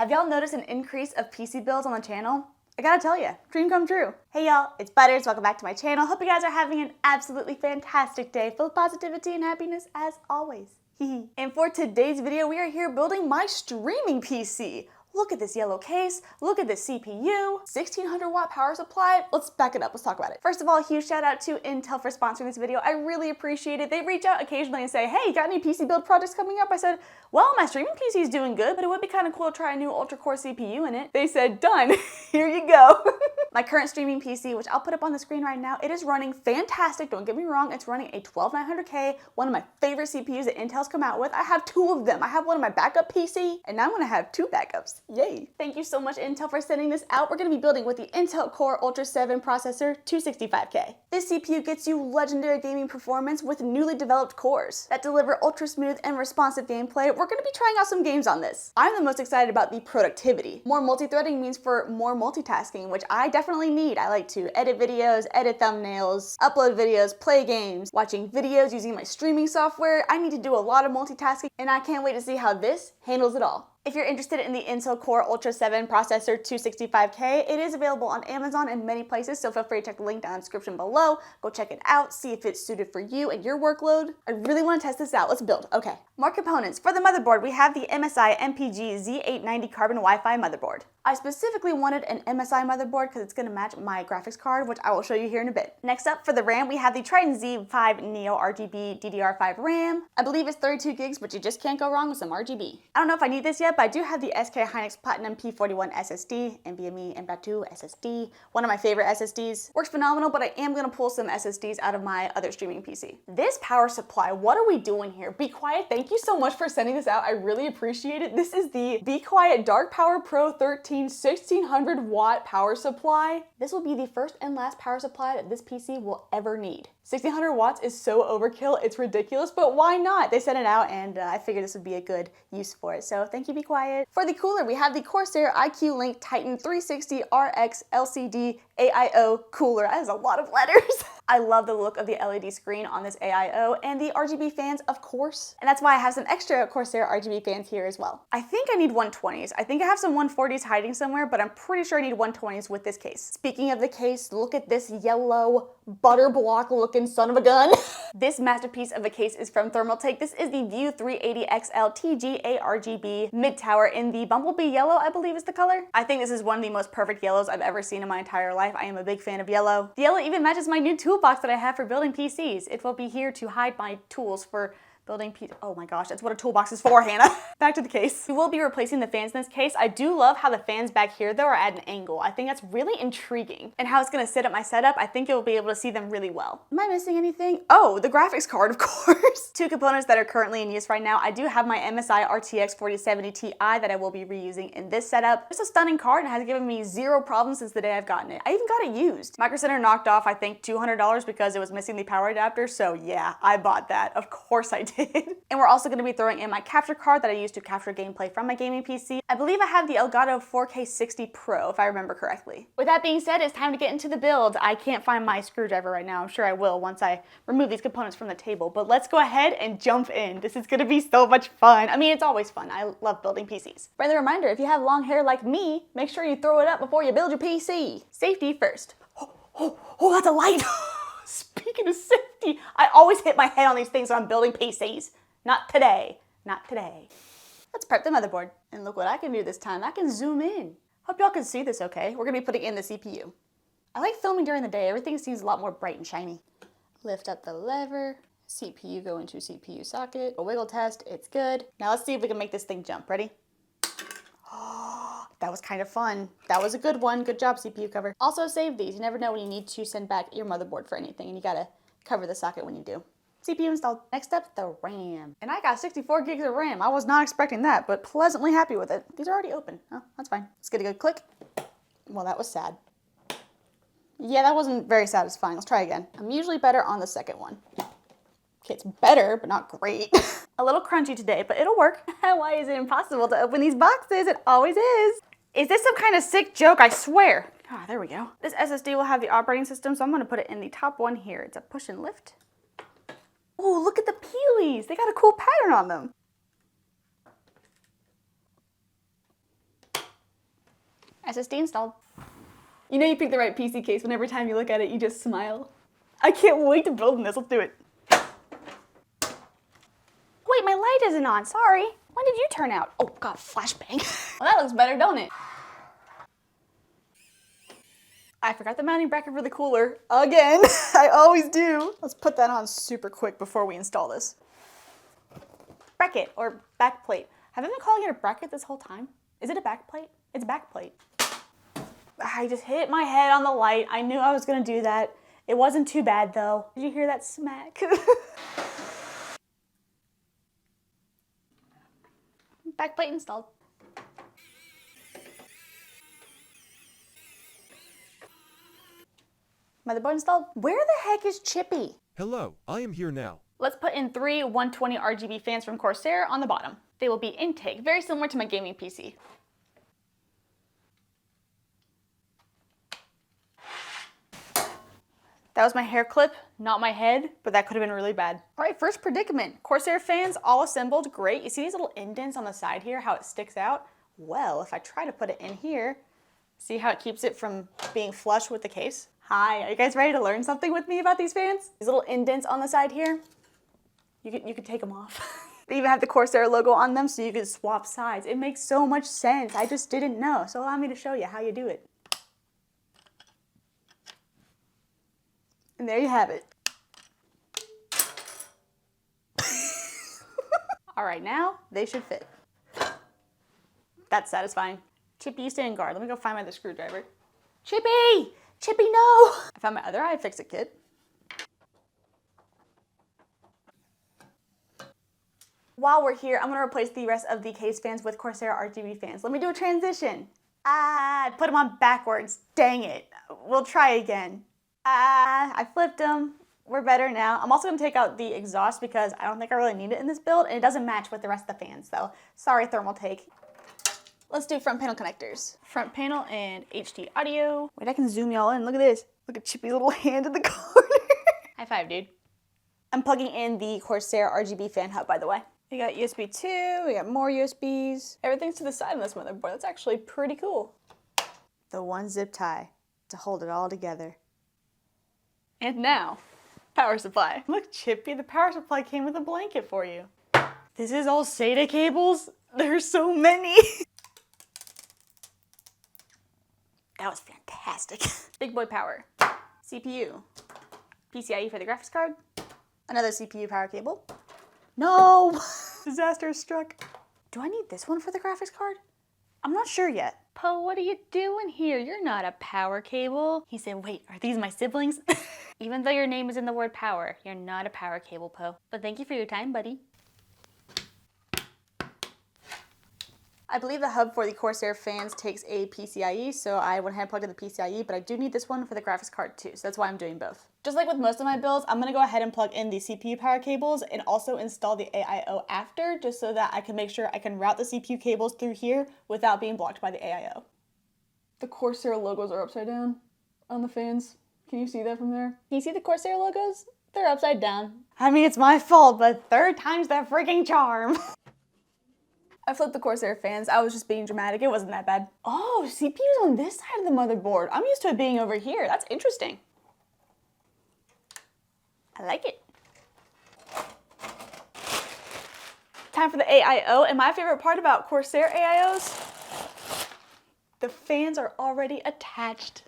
Have y'all noticed an increase of PC builds on the channel? I gotta tell ya, dream come true. Hey y'all, it's Butters, welcome back to my channel. Hope you guys are having an absolutely fantastic day full of positivity and happiness as always. And for today's video, we are here building my streaming PC. Look at this yellow case, look at this CPU, 1600 watt power supply. Let's back it up, let's talk about it. First of all, a huge shout out to Intel for sponsoring this video. I really appreciate it. They reach out occasionally and say, hey, got any PC build projects coming up? I said, well, my streaming PC is doing good, but it would be kind of cool to try a new ultra-core CPU in it. They said, done, here you go. My current streaming PC, which I'll put up on the screen right now, it is running fantastic, don't get me wrong. It's running a 12900K, one of my favorite CPUs that Intel's come out with. I have two of them. I have one on my backup PC, and now I'm gonna have two backups. Yay. Thank you so much, Intel, for sending this out. We're gonna be building with the Intel Core Ultra 7 processor, 265K. This CPU gets you legendary gaming performance with newly developed cores that deliver ultra smooth and responsive gameplay. We're gonna be trying out some games on this. I'm the most excited about the productivity. More multi-threading means for more multitasking, which I definitely need. I like to edit videos, edit thumbnails, upload videos, play games, watching videos using my streaming software. I need to do a lot of multitasking, and I can't wait to see how this handles it all. If you're interested in the Intel Core Ultra 7 processor 265K, it is available on Amazon and many places, so feel free to check the link down in the description below. Go check it out, see if it's suited for you and your workload. I really want to test this out. Let's build. Okay. More components. For the motherboard, we have the MSI MPG Z890 Carbon Wi-Fi motherboard. I specifically wanted an MSI motherboard because it's going to match my graphics card, which I will show you here in a bit. Next up, for the RAM, we have the Trident Z5 Neo RGB DDR5 RAM. I believe it's 32 gigs, but you just can't go wrong with some RGB. I don't know if I need this yet, but I do have the SK Hynix Platinum P41 SSD, NVMe M.2 SSD, one of my favorite SSDs. Works phenomenal, but I am going to pull some SSDs out of my other streaming PC. This power supply, what are we doing here? Be Quiet, thank you so much for sending this out. I really appreciate it. This is the Be Quiet Dark Power Pro 13 1600 watt power supply. This will be the first and last power supply that this PC will ever need. 1600 watts is so overkill, it's ridiculous, but why not? They sent it out and I figured this would be a good use for it. So thank you, Be Quiet. For the cooler, we have the Corsair IQ Link Titan 360 RX LCD AIO cooler. That is a lot of letters. I love the look of the LED screen on this AIO and the RGB fans, of course. And that's why I have some extra Corsair RGB fans here as well. I think I need 120s. I think I have some 140s hiding somewhere, but I'm pretty sure I need 120s with this case. Speaking of the case, look at this yellow butterblock looking son of a gun. This masterpiece of a case is from Thermaltake. This is the View 380 XL TGA RGB mid tower in the Bumblebee yellow, I believe is the color. I think this is one of the most perfect yellows I've ever seen in my entire life. I am a big fan of yellow. The yellow even matches my new toolbox that I have for building PCs. It will be here to hide my tools for building PC. Oh my gosh, that's what a toolbox is for, Hannah. Back to the case. We will be replacing the fans in this case. I do love how the fans back here though are at an angle. I think that's really intriguing. And how it's gonna sit at my setup, I think you'll be able to see them really well. Am I missing anything? Oh, the graphics card, of course. Two components that are currently in use right now. I do have my MSI RTX 4070 Ti that I will be reusing in this setup. It's a stunning card and has given me zero problems since the day I've gotten it. I even got it used. Micro Center knocked off, I think, $200 because it was missing the power adapter. So yeah, I bought that. Of course I did. And we're also going to be throwing in my capture card that I use to capture gameplay from my gaming PC. I believe I have the Elgato 4K 60 Pro, if I remember correctly. With that being said, it's time to get into the build. I can't find my screwdriver right now. I'm sure I will once I remove these components from the table, but let's go ahead and jump in. This is going to be so much fun. I mean, it's always fun. I love building PCs. Friendly reminder, if you have long hair like me, make sure you throw it up before you build your PC. Safety first. Oh, that's a light. Speaking of safety, I always hit my head on these things when I'm building PCs. Not today, not today. Let's prep the motherboard. And look what I can do this time. I can zoom in. Hope y'all can see this okay. We're gonna be putting in the CPU. I like filming during the day. Everything seems a lot more bright and shiny. Lift up the lever. CPU go into CPU socket. A wiggle test, it's good. Now let's see if we can make this thing jump. Ready? Oh, that was kind of fun. That was a good one. Good job, CPU cover. Also save these. You never know when you need to send back your motherboard for anything and you gotta cover the socket when you do. CPU installed. Next up, the RAM. And I got 64 gigs of RAM. I was not expecting that, but pleasantly happy with it. These are already open. Oh, that's fine. Let's get a good click. Well, that was sad. Yeah, that wasn't very satisfying. Let's try again. I'm usually better on the second one. Okay, it's better, but not great. A little crunchy today, but it'll work. Why is it impossible to open these boxes? It always is. Is this some kind of sick joke? I swear. Ah, there we go. This SSD will have the operating system, so I'm gonna put it in the top one here. It's a push and lift. Oh, look at the peelies. They got a cool pattern on them. SSD installed. You know you picked the right PC case when every time you look at it, you just smile. I can't wait to build in this. Let's do it. Wait, my light isn't on. Sorry. When did you turn out? Oh, God, flashbang. Well, that looks better, don't it? I forgot the mounting bracket for the cooler. Again. I always do. Let's put that on super quick before we install this. Bracket, or back plate. Have I been calling it a bracket this whole time? Is it a back plate? It's a back plate. I just hit my head on the light. I knew I was gonna do that. It wasn't too bad though. Did you hear that smack? Backplate installed. Motherboard installed. Where the heck is Chippy? Hello, I am here now. Let's put in 3 120 RGB fans from Corsair on the bottom. They will be intake, very similar to my gaming PC. That was my hair clip, not my head, but that could have been really bad. All right, first predicament. Corsair fans all assembled, great. You see these little indents on the side here, how it sticks out? Well, if I try to put it in here, see how it keeps it from being flush with the case? Hi, are you guys ready to learn something with me about these fans? These little indents on the side here, you could take them off. They even have the Corsair logo on them so you can swap sides. It makes so much sense. I just didn't know, so allow me to show you how you do it. And there you have it. All right, now they should fit. That's satisfying. Chippy, you stay in guard. Let me go find my other screwdriver. Chippy! Chippy, no! I found my other iFixit kit. While we're here, I'm gonna replace the rest of the case fans with Corsair RGB fans. Let me do a transition. I put them on backwards. Dang it. We'll try again. I flipped them. We're better now. I'm also gonna take out the exhaust because I don't think I really need it in this build, and it doesn't match with the rest of the fans though. Sorry, thermal take. Let's do front panel connectors. Front panel and HD audio. Wait, I can zoom y'all in. Look at this. Look at Chippy's little hand in the corner. High five, dude. I'm plugging in the Corsair RGB fan hub, by the way. We got USB 2, we got more USBs. Everything's to the side of this motherboard. That's actually pretty cool. The one zip tie to hold it all together. And now, power supply. Look, Chippy, the power supply came with a blanket for you. This is all SATA cables? There's so many. That was fantastic. Big boy power. CPU. PCIe for the graphics card. Another CPU power cable. No! Disaster struck. Do I need this one for the graphics card? I'm not sure yet. Poe, what are you doing here? You're not a power cable. He said, wait, are these my siblings? Even though your name is in the word power, you're not a power cable, Poe. But thank you for your time, buddy. I believe the hub for the Corsair fans takes a PCIe, so I went ahead and plugged in the PCIe, but I do need this one for the graphics card too, so that's why I'm doing both. Just like with most of my builds, I'm gonna go ahead and plug in the CPU power cables and also install the AIO after, just so that I can make sure I can route the CPU cables through here without being blocked by the AIO. The Corsair logos are upside down on the fans. Can you see that from there? Can you see the Corsair logos? They're upside down. I mean, it's my fault, but third time's the freaking charm. I flipped the Corsair fans. I was just being dramatic. It wasn't that bad. Oh, CPU's on this side of the motherboard. I'm used to it being over here. That's interesting. I like it. Time for the AIO, and my favorite part about Corsair AIOs, the fans are already attached.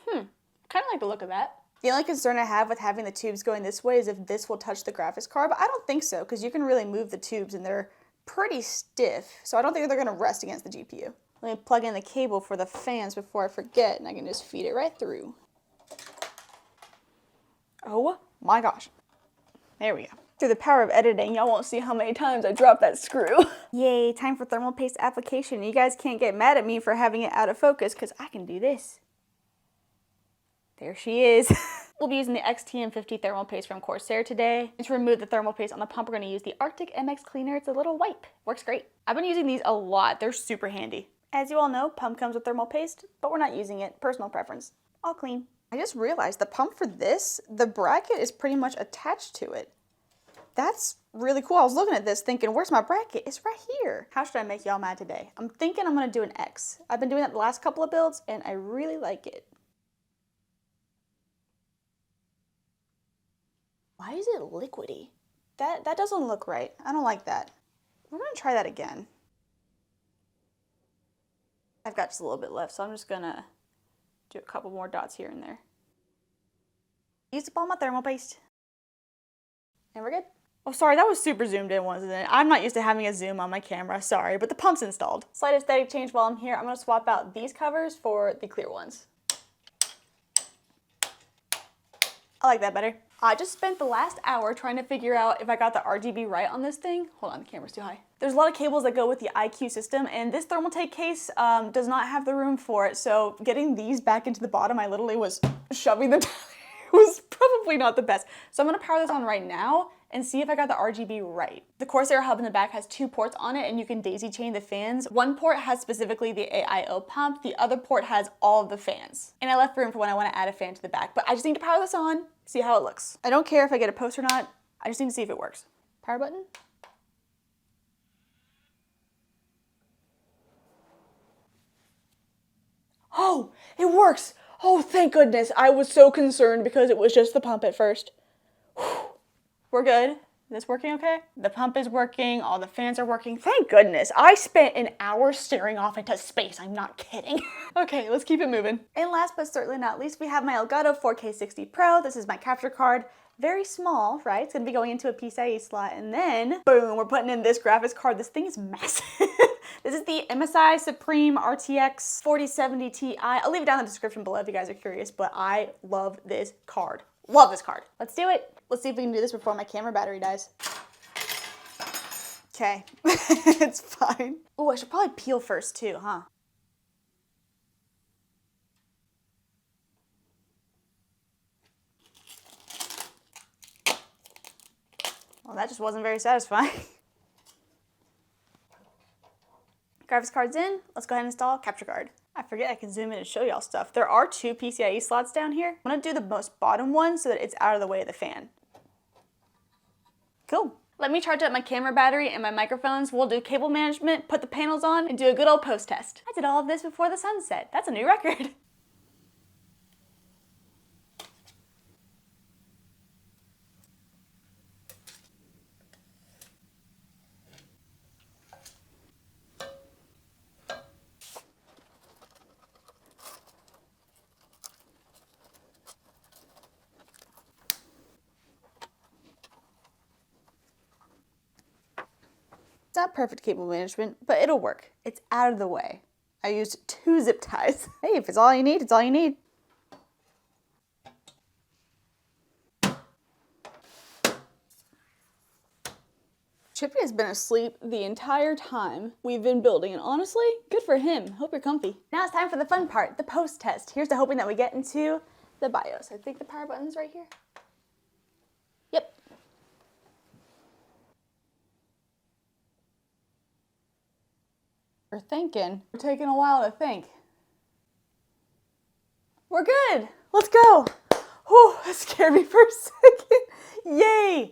Kind of like the look of that. The only concern I have with having the tubes going this way is if this will touch the graphics card, but I don't think so, because you can really move the tubes and they're pretty stiff, so I don't think they're gonna rest against the GPU. Let me plug in the cable for the fans before I forget, and I can just feed it right through. Oh my gosh. There we go. Through the power of editing, y'all won't see how many times I dropped that screw. Yay, time for thermal paste application. You guys can't get mad at me for having it out of focus, because I can do this. There she is. We'll be using the XTM50 thermal paste from Corsair today. And to remove the thermal paste on the pump, we're going to use the Arctic MX Cleaner. It's a little wipe. Works great. I've been using these a lot. They're super handy. As you all know, pump comes with thermal paste, but we're not using it. Personal preference. All clean. I just realized the pump for this, the bracket is pretty much attached to it. That's really cool. I was looking at this thinking, where's my bracket? It's right here. How should I make y'all mad today? I'm thinking I'm gonna do an X. I've been doing that the last couple of builds and I really like it. Why is it liquidy? That doesn't look right. I don't like that. We're gonna try that again. I've got just a little bit left, so I'm just gonna do a couple more dots here and there. Use up all my thermal paste. And we're good. Oh, sorry, that was super zoomed in, wasn't it? I'm not used to having a zoom on my camera, sorry, but the pump's installed. Slight aesthetic change while I'm here. I'm gonna swap out these covers for the clear ones. I like that better. I just spent the last hour trying to figure out if I got the RGB right on this thing. Hold on, the camera's too high. There's a lot of cables that go with the IQ system, and this thermal take case does not have the room for it, so getting these back into the bottom, I literally was shoving them down. It was probably not the best. So I'm gonna power this on right now and see if I got the RGB right. The Corsair hub in the back has 2 ports on it and you can daisy chain the fans. One port has specifically the AIO pump, the other port has all of the fans. And I left room for when I wanna add a fan to the back, but I just need to power this on, see how it looks. I don't care if I get a post or not, I just need to see if it works. Power button. Oh, it works! Oh, thank goodness. I was so concerned because it was just the pump at first. Whew. We're good. Is this working okay? The pump is working, all the fans are working. Thank goodness. I spent an hour staring off into space. I'm not kidding. Okay, let's keep it moving. And last but certainly not least, we have my Elgato 4K60 Pro. This is my capture card. Very small, right? It's gonna be going into a PCIe slot, and then, boom, we're putting in this graphics card. This thing is massive. This is the MSI Supreme RTX 4070 Ti. I'll leave it down in the description below if you guys are curious, but I love this card. Love this card. Let's do it. Let's see if we can do this before my camera battery dies. Okay, it's fine. Oh, I should probably peel first too, huh? Well, that just wasn't very satisfying. Graphics card's in. Let's go ahead and install capture card. I forget I can zoom in and show y'all stuff. There are 2 PCIe slots down here. I'm gonna do the most bottom one so that it's out of the way of the fan. Cool. Let me charge up my camera battery and my microphones. We'll do cable management, put the panels on, and do a good old post test. I did all of this before the sun set. That's a new record. It's not perfect cable management, but it'll work. It's out of the way. I used 2 zip ties. Hey, if it's all you need, it's all you need. Chippy has been asleep the entire time we've been building, and honestly, good for him. Hope you're comfy. Now it's time for the fun part, the post test. Here's to hoping that we get into the BIOS. I think the power button's right here. Yep. We're thinking. We're taking a while to think. We're good. Let's go. Whew, that scared me for a second. Yay.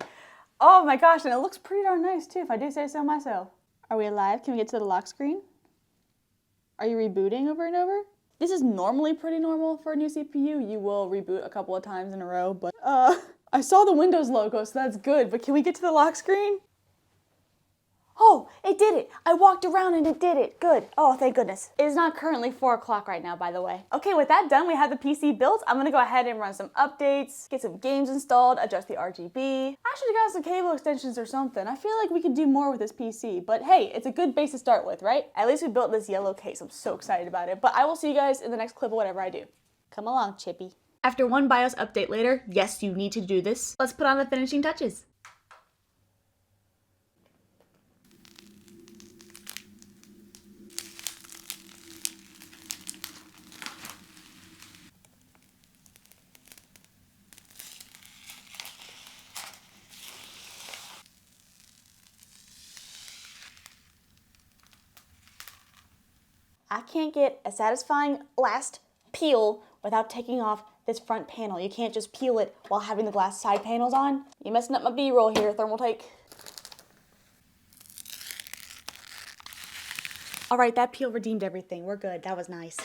Oh my gosh, and it looks pretty darn nice too, if I do say so myself. Are we alive? Can we get to the lock screen? Are you rebooting over and over? This is normally pretty normal for a new CPU. You will reboot a couple of times in a row, but I saw the Windows logo, so that's good, but can we get to the lock screen? Oh, it did it. I walked around and it did it. Good. Oh, thank goodness. It is not currently 4 o'clock right now, by the way. Okay, with that done, we have the PC built. I'm gonna go ahead and run some updates, get some games installed, adjust the RGB. I should have got some cable extensions or something. I feel like we could do more with this PC, but hey, it's a good base to start with, right? At least we built this yellow case. I'm so excited about it, but I will see you guys in the next clip of whatever I do. Come along, Chippy. After one BIOS update later, yes, you need to do this. Let's put on the finishing touches. I can't get a satisfying last peel without taking off this front panel. You can't just peel it while having the glass side panels on. You're messing up my B-roll here, thermal take. All right, that peel redeemed everything. We're good. That was nice.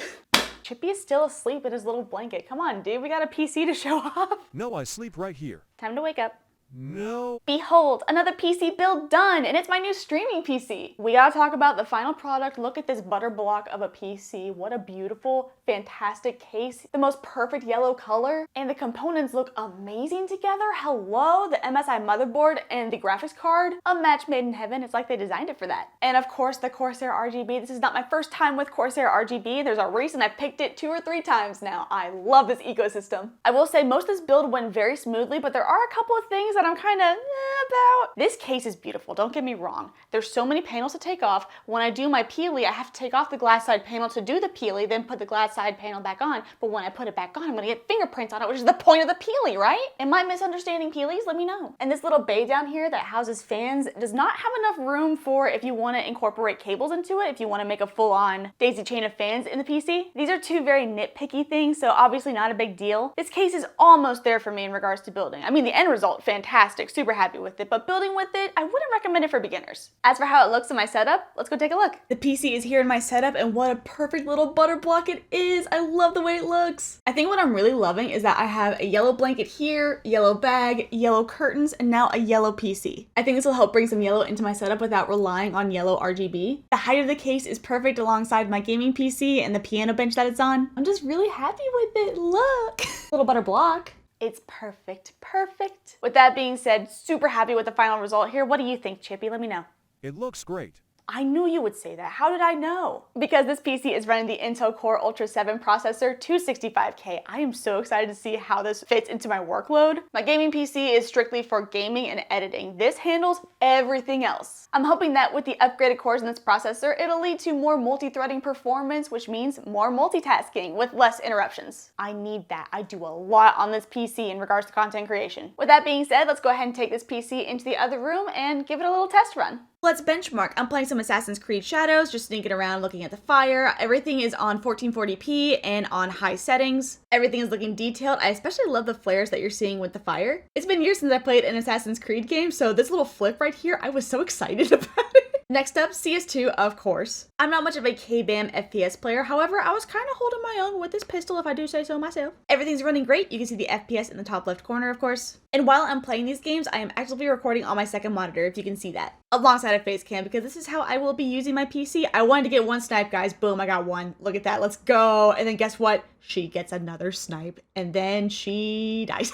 Chippy is still asleep in his little blanket. Come on, dude. We got a PC to show off. No, I sleep right here. Time to wake up. No. Behold, another PC build done, and it's my new streaming PC. We gotta talk about the final product. Look at this butterblock of a PC. What a beautiful, fantastic case. The most perfect yellow color, and the components look amazing together. Hello, the MSI motherboard and the graphics card, a match made in heaven. It's like they designed it for that. And of course, the Corsair RGB. This is not my first time with Corsair RGB. There's a reason I've picked it 2 or 3 times now. I love this ecosystem. I will say most of this build went very smoothly, but there are a couple of things that I'm kind of about. This case is beautiful, don't get me wrong. There's so many panels to take off. When I do my peely, I have to take off the glass side panel to do the peely, then put the glass side panel back on. But when I put it back on, I'm gonna get fingerprints on it, which is the point of the peely, right? Am I misunderstanding peelies? Let me know. And this little bay down here that houses fans does not have enough room for if you want to incorporate cables into it, if you want to make a full-on daisy chain of fans in the PC. These are 2 very nitpicky things, so obviously not a big deal. This case is almost there for me in regards to building. I mean, the end result, fantastic, super happy with it, but building with it, I wouldn't recommend it for beginners. As for how it looks in my setup, let's go take a look. The PC is here in my setup, and what a perfect little butter block it is. I love the way it looks. I think what I'm really loving is that I have a yellow blanket here, yellow bag, yellow curtains, and now a yellow PC. I think this will help bring some yellow into my setup without relying on yellow RGB. The height of the case is perfect alongside my gaming PC and the piano bench that it's on. I'm just really happy with it. Look, little butter block. It's perfect, perfect. With that being said, super happy with the final result here. What do you think, Chippy? Let me know. It looks great. I knew you would say that. How did I know? Because this PC is running the Intel Core Ultra 7 processor, 265K. I am so excited to see how this fits into my workload. My gaming PC is strictly for gaming and editing. This handles everything else. I'm hoping that with the upgraded cores in this processor, it'll lead to more multi-threading performance, which means more multitasking with less interruptions. I need that. I do a lot on this PC in regards to content creation. With that being said, let's go ahead and take this PC into the other room and give it a little test run. Let's benchmark. I'm playing some Assassin's Creed Shadows, just sneaking around looking at the fire. Everything is on 1440p and on high settings. Everything is looking detailed. I especially love the flares that you're seeing with the fire. It's been years since I played an Assassin's Creed game, so this little flip right here, I was so excited about it. Next up, CS2, of course. I'm not much of a K-BAM FPS player, however, I was kind of holding my own with this pistol if I do say so myself. Everything's running great. You can see the FPS in the top left corner, of course. And while I'm playing these games, I am actively recording on my second monitor, if you can see that, alongside a face cam, because this is how I will be using my PC. I wanted to get 1 snipe, guys. Boom, I got 1. Look at that. Let's go. And then guess what? She gets another snipe, and then she dies.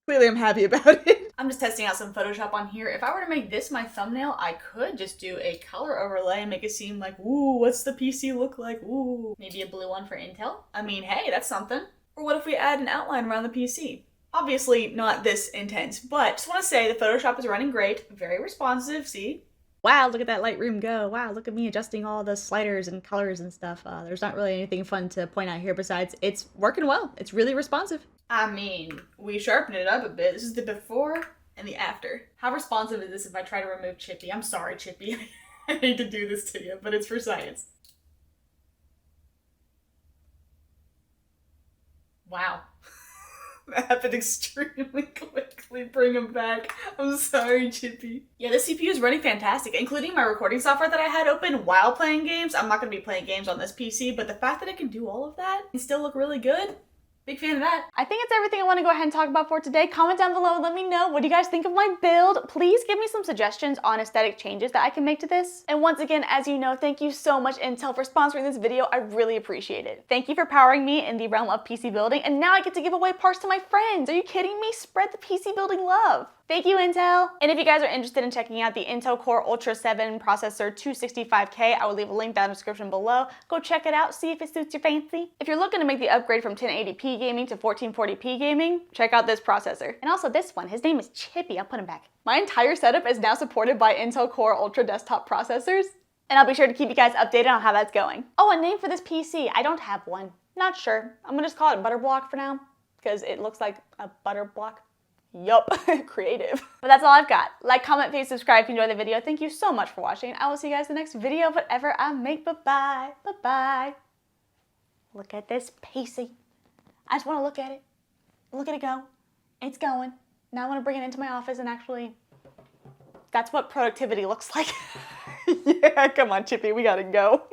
Clearly, I'm happy about it. I'm just testing out some Photoshop on here. If I were to make this my thumbnail, I could just do a color overlay and make it seem like, ooh, what's the PC look like? Ooh, maybe a blue one for Intel? I mean, hey, that's something. Or what if we add an outline around the PC? Obviously not this intense, but just want to say the Photoshop is running great, very responsive, see? Wow, look at that Lightroom go. Wow, look at me adjusting all the sliders and colors and stuff. There's not really anything fun to point out here besides it's working well. It's really responsive. I mean, we sharpened it up a bit. This is the before and the after. How responsive is this if I try to remove Chippy? I'm sorry, Chippy. I hate to do this to you, but it's for science. Wow. That happened extremely quickly. Bring him back. I'm sorry, Chippy. Yeah, the CPU is running fantastic, including my recording software that I had open while playing games. I'm not going to be playing games on this PC, but the fact that it can do all of that and still look really good, big fan of that. I think it's everything I want to go ahead and talk about for today. Comment down below and let me know, what do you guys think of my build? Please give me some suggestions on aesthetic changes that I can make to this. And once again, as you know, thank you so much Intel for sponsoring this video. I really appreciate it. Thank you for powering me in the realm of PC building, and now I get to give away parts to my friends. Are you kidding me? Spread the PC building love. Thank you, Intel. And if you guys are interested in checking out the Intel Core Ultra 7 processor 265K, I will leave a link down in the description below. Go check it out, see if it suits your fancy. If you're looking to make the upgrade from 1080p gaming to 1440p gaming, check out this processor. And also this one, his name is Chippy, I'll put him back. My entire setup is now supported by Intel Core Ultra desktop processors, and I'll be sure to keep you guys updated on how that's going. Oh, a name for this PC, I don't have one. Not sure. I'm gonna just call it Butterblock for now, because it looks like a butter block. Yup, creative. But that's all I've got. Like, comment, please subscribe if you enjoyed the video. Thank you so much for watching. I will see you guys in the next video, whatever I make. Bye-bye. Bye-bye. Look at this PC. I just want to look at it. Look at it go. It's going. Now I want to bring it into my office and actually, that's what productivity looks like. Yeah, come on, Chippy, we gotta go.